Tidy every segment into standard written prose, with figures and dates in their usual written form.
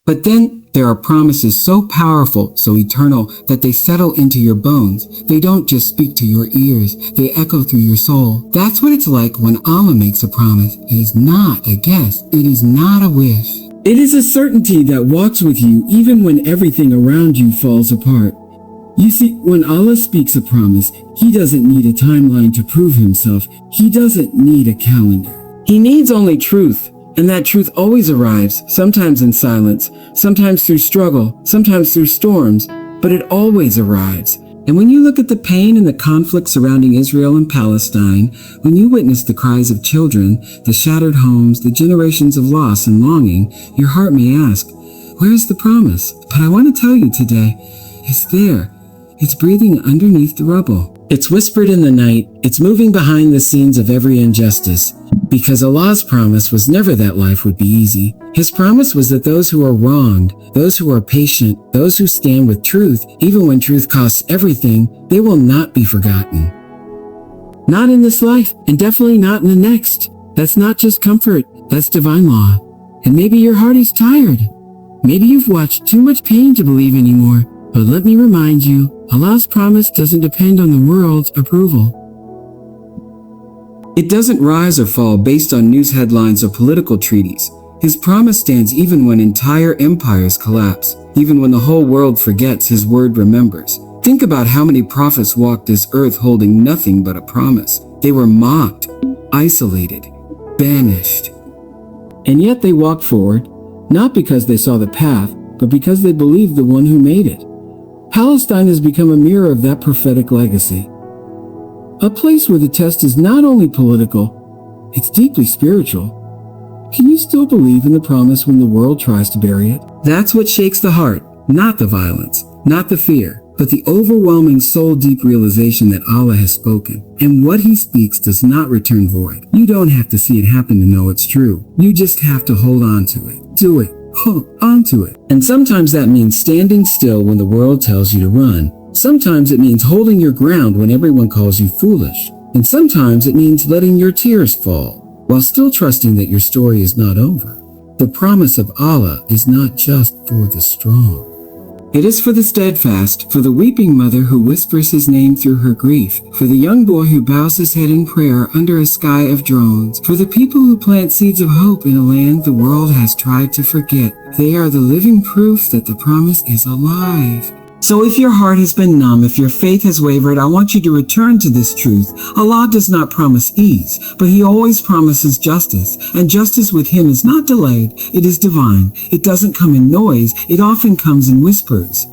But then there are promises so powerful, so eternal, that they settle into your bones. They don't just speak to your ears, they echo through your soul. That's what it's like when Allah makes a promise. It is not a guess. It is not a wish. It is a certainty that walks with you even when everything around you falls apart. You see, when Allah speaks a promise, He doesn't need a timeline to prove Himself. He doesn't need a calendar. He needs only truth. And that truth always arrives, sometimes in silence, sometimes through struggle, sometimes through storms, but it always arrives. And when you look at the pain and the conflict surrounding Israel and Palestine, when you witness the cries of children, the shattered homes, the generations of loss and longing, your heart may ask, where's the promise? But I want to tell you today, it's there. It's breathing underneath the rubble. It's whispered in the night. It's moving behind the scenes of every injustice. Because Allah's promise was never that life would be easy. His promise was that those who are wronged, those who are patient, those who stand with truth, even when truth costs everything, they will not be forgotten. Not in this life, and definitely not in the next. That's not just comfort, that's divine law. And maybe your heart is tired. Maybe you've watched too much pain to believe anymore. But let me remind you, Allah's promise doesn't depend on the world's approval. It doesn't rise or fall based on news headlines or political treaties. His promise stands even when entire empires collapse, even when the whole world forgets, His word remembers. Think about how many prophets walked this earth holding nothing but a promise. They were mocked, isolated, banished. And yet they walked forward, not because they saw the path, but because they believed the one who made it. Palestine has become a mirror of that prophetic legacy. A place where the test is not only political, it's deeply spiritual. Can you still believe in the promise when the world tries to bury it? That's what shakes the heart, not the violence, not the fear, but the overwhelming soul-deep realization that Allah has spoken. And what He speaks does not return void. You don't have to see it happen to know it's true. You just have to hold on to it. Do it. Hold on to it. And sometimes that means standing still when the world tells you to run. Sometimes it means holding your ground when everyone calls you foolish. And sometimes it means letting your tears fall, while still trusting that your story is not over. The promise of Allah is not just for the strong. It is for the steadfast, for the weeping mother who whispers His name through her grief, for the young boy who bows his head in prayer under a sky of drones, for the people who plant seeds of hope in a land the world has tried to forget. They are the living proof that the promise is alive. So if your heart has been numb, if your faith has wavered, I want you to return to this truth. Allah does not promise ease, but He always promises justice. And justice with Him is not delayed, it is divine. It doesn't come in noise, it often comes in whispers.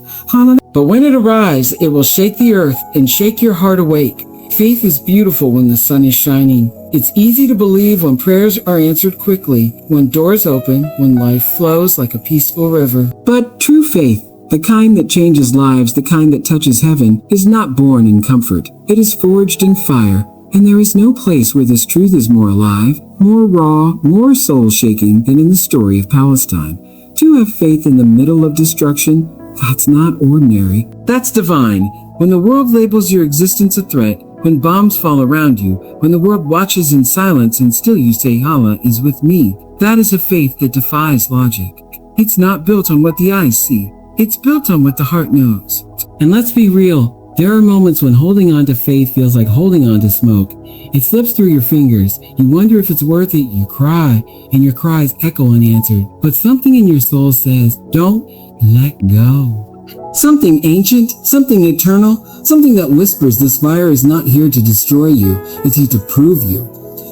But when it arrives, it will shake the earth and shake your heart awake. Faith is beautiful when the sun is shining. It's easy to believe when prayers are answered quickly, when doors open, when life flows like a peaceful river. But true faith, the kind that changes lives, the kind that touches heaven, is not born in comfort. It is forged in fire, and there is no place where this truth is more alive, more raw, more soul-shaking than in the story of Palestine. To have faith in the middle of destruction, that's not ordinary. That's divine. When the world labels your existence a threat, when bombs fall around you, when the world watches in silence and still you say Allah is with me, that is a faith that defies logic. It's not built on what the eyes see. It's built on what the heart knows. And let's be real, there are moments when holding on to faith feels like holding on to smoke. It slips through your fingers, you wonder if it's worth it, you cry, and your cries echo unanswered. But something in your soul says, don't let go. Something ancient, something eternal, something that whispers this fire is not here to destroy you, it's here to prove you.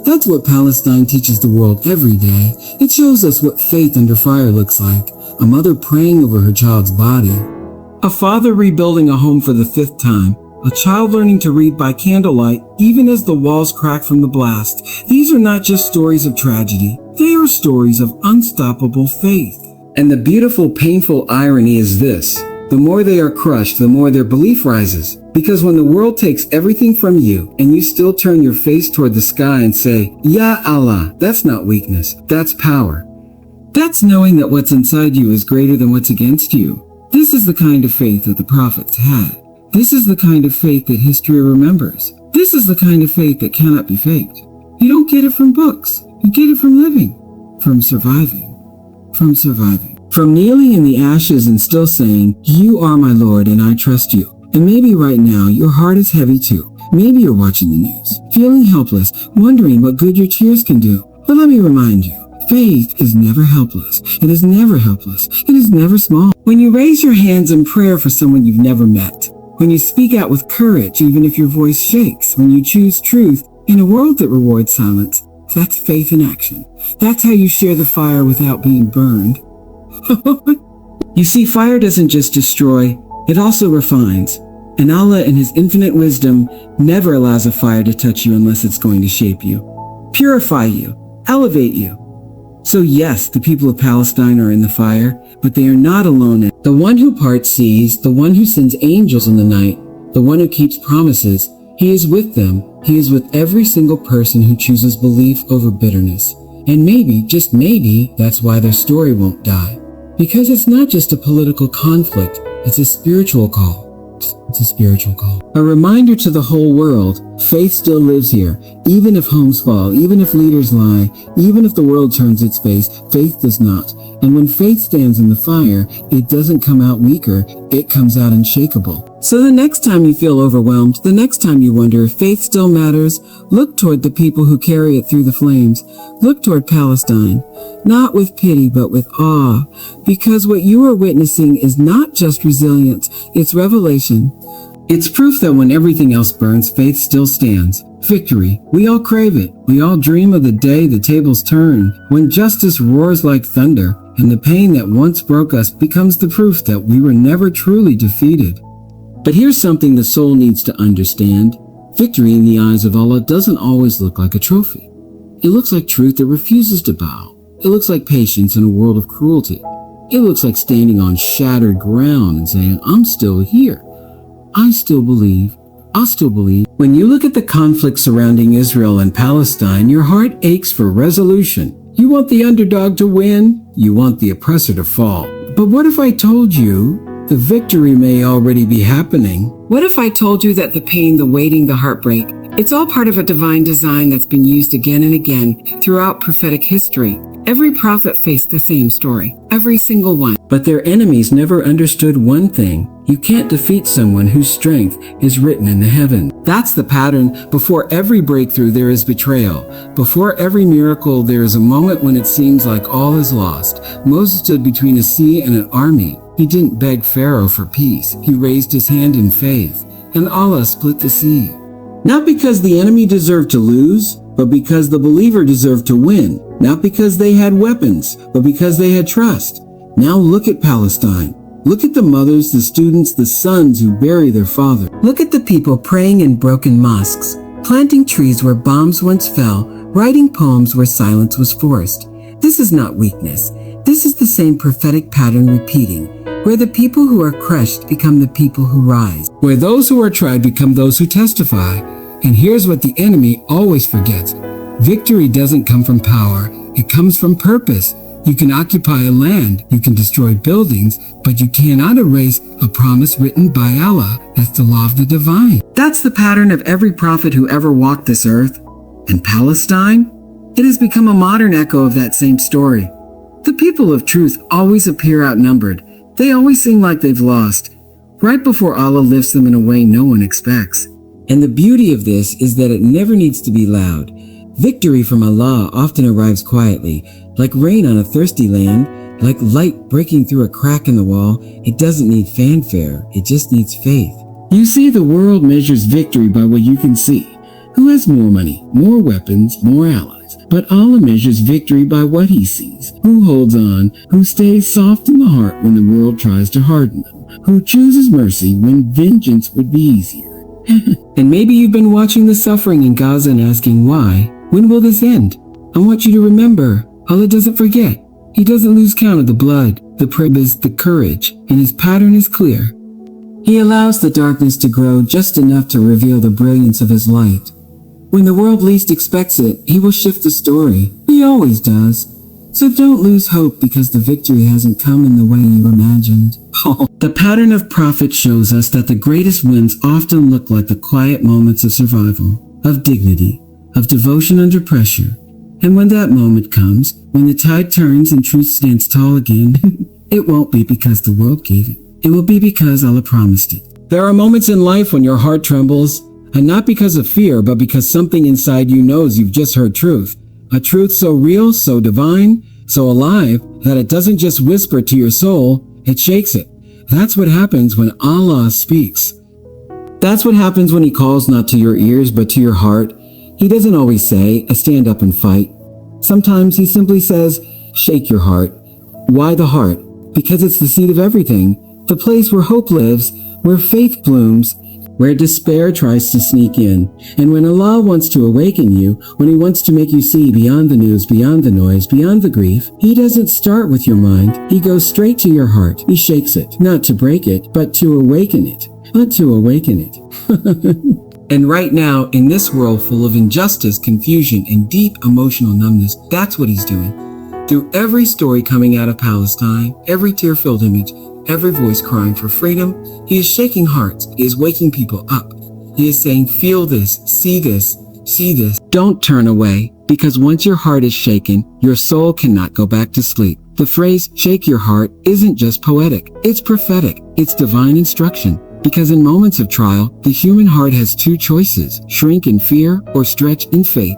That's what Palestine teaches the world every day. It shows us what faith under fire looks like. A mother praying over her child's body. A father rebuilding a home for the 5th time. A child learning to read by candlelight even as the walls crack from the blast. These are not just stories of tragedy. They are stories of unstoppable faith. And the beautiful, painful irony is this. The more they are crushed, the more their belief rises. Because when the world takes everything from you and you still turn your face toward the sky and say, Ya Allah, that's not weakness, that's power. That's knowing that what's inside you is greater than what's against you. This is the kind of faith that the prophets had. This is the kind of faith that history remembers. This is the kind of faith that cannot be faked. You don't get it from books. You get it from living, from surviving, from surviving. From kneeling in the ashes and still saying, "You are my Lord and I trust you." And maybe right now your heart is heavy too. Maybe you're watching the news, feeling helpless, wondering what good your tears can do. But let me remind you, faith is never helpless. It is never helpless. It is never small. When you raise your hands in prayer for someone you've never met, when you speak out with courage even if your voice shakes, when you choose truth in a world that rewards silence, that's faith in action. That's how you share the fire without being burned. You see, fire doesn't just destroy, it also refines. And Allah in His infinite wisdom never allows a fire to touch you unless it's going to shape you, purify you, elevate you. So yes, the people of Palestine are in the fire, but they are not alone in it. The one who parts seas, the one who sends angels in the night, the one who keeps promises, He is with them. He is with every single person who chooses belief over bitterness. And maybe, just maybe, that's why their story won't die. Because it's not just a political conflict, it's a spiritual call. It's a spiritual call. A reminder to the whole world, faith still lives here. Even if homes fall, even if leaders lie, even if the world turns its face, faith does not. And when faith stands in the fire, it doesn't come out weaker, it comes out unshakable. So the next time you feel overwhelmed, the next time you wonder if faith still matters, look toward the people who carry it through the flames. Look toward Palestine, not with pity, but with awe, because what you are witnessing is not just resilience, it's revelation. It's proof that when everything else burns, faith still stands. Victory. We all crave it. We all dream of the day the tables turn, when justice roars like thunder, and the pain that once broke us becomes the proof that we were never truly defeated. But here's something the soul needs to understand. Victory in the eyes of Allah doesn't always look like a trophy. It looks like truth that refuses to bow. It looks like patience in a world of cruelty. It looks like standing on shattered ground and saying, "I'm still here. I still believe. I'll still believe." When you look at the conflict surrounding Israel and Palestine, your heart aches for resolution. You want the underdog to win. You want the oppressor to fall. But what if I told you the victory may already be happening? What if I told you that the pain, the waiting, the heartbreak, it's all part of a divine design that's been used again and again throughout prophetic history? Every prophet faced the same story, every single one. But their enemies never understood one thing. You can't defeat someone whose strength is written in the heavens. That's the pattern. Before every breakthrough, there is betrayal. Before every miracle, there is a moment when it seems like all is lost. Moses stood between a sea and an army. He didn't beg Pharaoh for peace. He raised his hand in faith, and Allah split the sea. Not because the enemy deserved to lose, but because the believer deserved to win. Not because they had weapons, but because they had trust. Now look at Palestine. Look at the mothers, the students, the sons who bury their father. Look at the people praying in broken mosques, planting trees where bombs once fell, writing poems where silence was forced. This is not weakness. This is the same prophetic pattern repeating, where the people who are crushed become the people who rise, where those who are tried become those who testify. And here's what the enemy always forgets. Victory doesn't come from power. It comes from purpose. You can occupy a land, you can destroy buildings, but you cannot erase a promise written by Allah. That's the law of the divine. That's the pattern of every prophet who ever walked this earth. And Palestine? It has become a modern echo of that same story. The people of truth always appear outnumbered. They always seem like they've lost, right before Allah lifts them in a way no one expects. And the beauty of this is that it never needs to be loud. Victory from Allah often arrives quietly, like rain on a thirsty land, like light breaking through a crack in the wall. It doesn't need fanfare, it just needs faith. You see, the world measures victory by what you can see. Who has more money, more weapons, more allies? But Allah measures victory by what He sees. Who holds on, who stays soft in the heart when the world tries to harden them, who chooses mercy when vengeance would be easier. And maybe you've been watching the suffering in Gaza and asking why. When will this end? I want you to remember, Allah doesn't forget. He doesn't lose count of the blood, the purpose, the courage, and His pattern is clear. He allows the darkness to grow just enough to reveal the brilliance of His light. When the world least expects it, He will shift the story. He always does. So don't lose hope because the victory hasn't come in the way you imagined. The pattern of prophet shows us that the greatest wins often look like the quiet moments of survival, of dignity, of devotion under pressure. And when that moment comes, when the tide turns and truth stands tall again, it won't be because the world gave it. It will be because Allah promised it. There are moments in life when your heart trembles, and not because of fear, but because something inside you knows you've just heard truth. A truth so real, so divine, so alive, that it doesn't just whisper to your soul, it shakes it. That's what happens when Allah speaks. That's what happens when He calls not to your ears, but to your heart. He doesn't always say, stand up and fight. Sometimes He simply says, shake your heart. Why the heart? Because it's the seat of everything, the place where hope lives, where faith blooms, where despair tries to sneak in. And when Allah wants to awaken you, when He wants to make you see beyond the news, beyond the noise, beyond the grief, He doesn't start with your mind. He goes straight to your heart. He shakes it, not to break it, but to awaken it. But to awaken it. And right now, in this world full of injustice, confusion, and deep emotional numbness, that's what He's doing. Through every story coming out of Palestine, every tear-filled image, every voice crying for freedom, He is shaking hearts. He is waking people up. He is saying, feel this, see this, see this. Don't turn away, because once your heart is shaken, your soul cannot go back to sleep. The phrase, shake your heart, isn't just poetic. It's prophetic. It's divine instruction. Because in moments of trial, the human heart has two choices, shrink in fear or stretch in faith.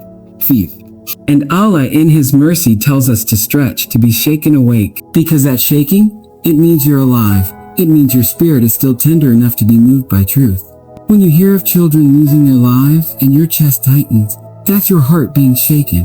And Allah in His mercy tells us to stretch, to be shaken awake. Because that shaking, it means you're alive. It means your spirit is still tender enough to be moved by truth. When you hear of children losing their lives and your chest tightens, that's your heart being shaken.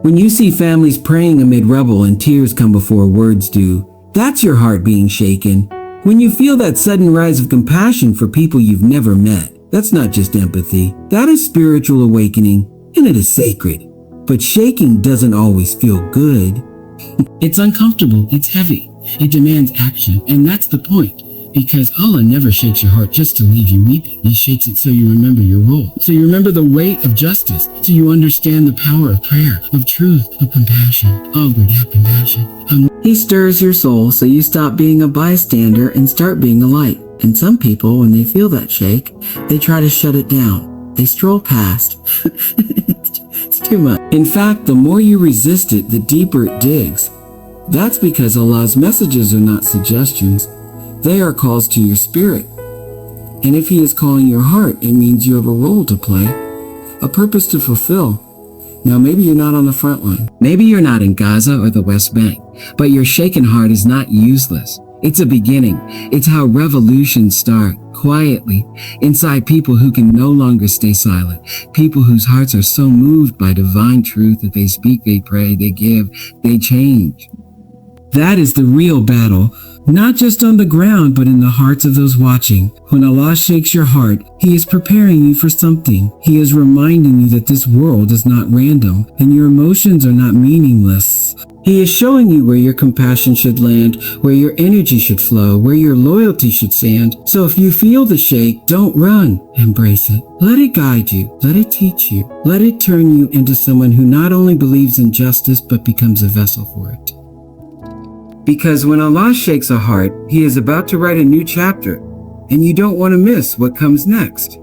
When you see families praying amid rubble and tears come before words do, that's your heart being shaken. When you feel that sudden rise of compassion for people you've never met, that's not just empathy. That is spiritual awakening, and it is sacred. But shaking doesn't always feel good. It's uncomfortable, it's heavy, it demands action, and that's the point. Because Allah never shakes your heart just to leave you weeping. He shakes it so you remember your role, so you remember the weight of justice, so you understand the power of prayer, of truth, of compassion. Oh, we have compassion. He stirs your soul so you stop being a bystander and start being a light. And some people, when they feel that shake, they try to shut it down. They stroll past. It's too much. In fact, the more you resist it, the deeper it digs. That's because Allah's messages are not suggestions. They are calls to your spirit. And if He is calling your heart, it means you have a role to play, a purpose to fulfill. Now, maybe you're not on the front line. Maybe you're not in Gaza or the West Bank, but your shaken heart is not useless. It's a beginning. It's how revolutions start, quietly, inside people who can no longer stay silent, people whose hearts are so moved by divine truth that they speak, they pray, they give, they change. That is the real battle. Not just on the ground, but in the hearts of those watching. When Allah shakes your heart, He is preparing you for something. He is reminding you that this world is not random, and your emotions are not meaningless. He is showing you where your compassion should land, where your energy should flow, where your loyalty should stand. So if you feel the shake, don't run. Embrace it. Let it guide you. Let it teach you. Let it turn you into someone who not only believes in justice, but becomes a vessel for it. Because when Allah shakes a heart, He is about to write a new chapter, and you don't want to miss what comes next.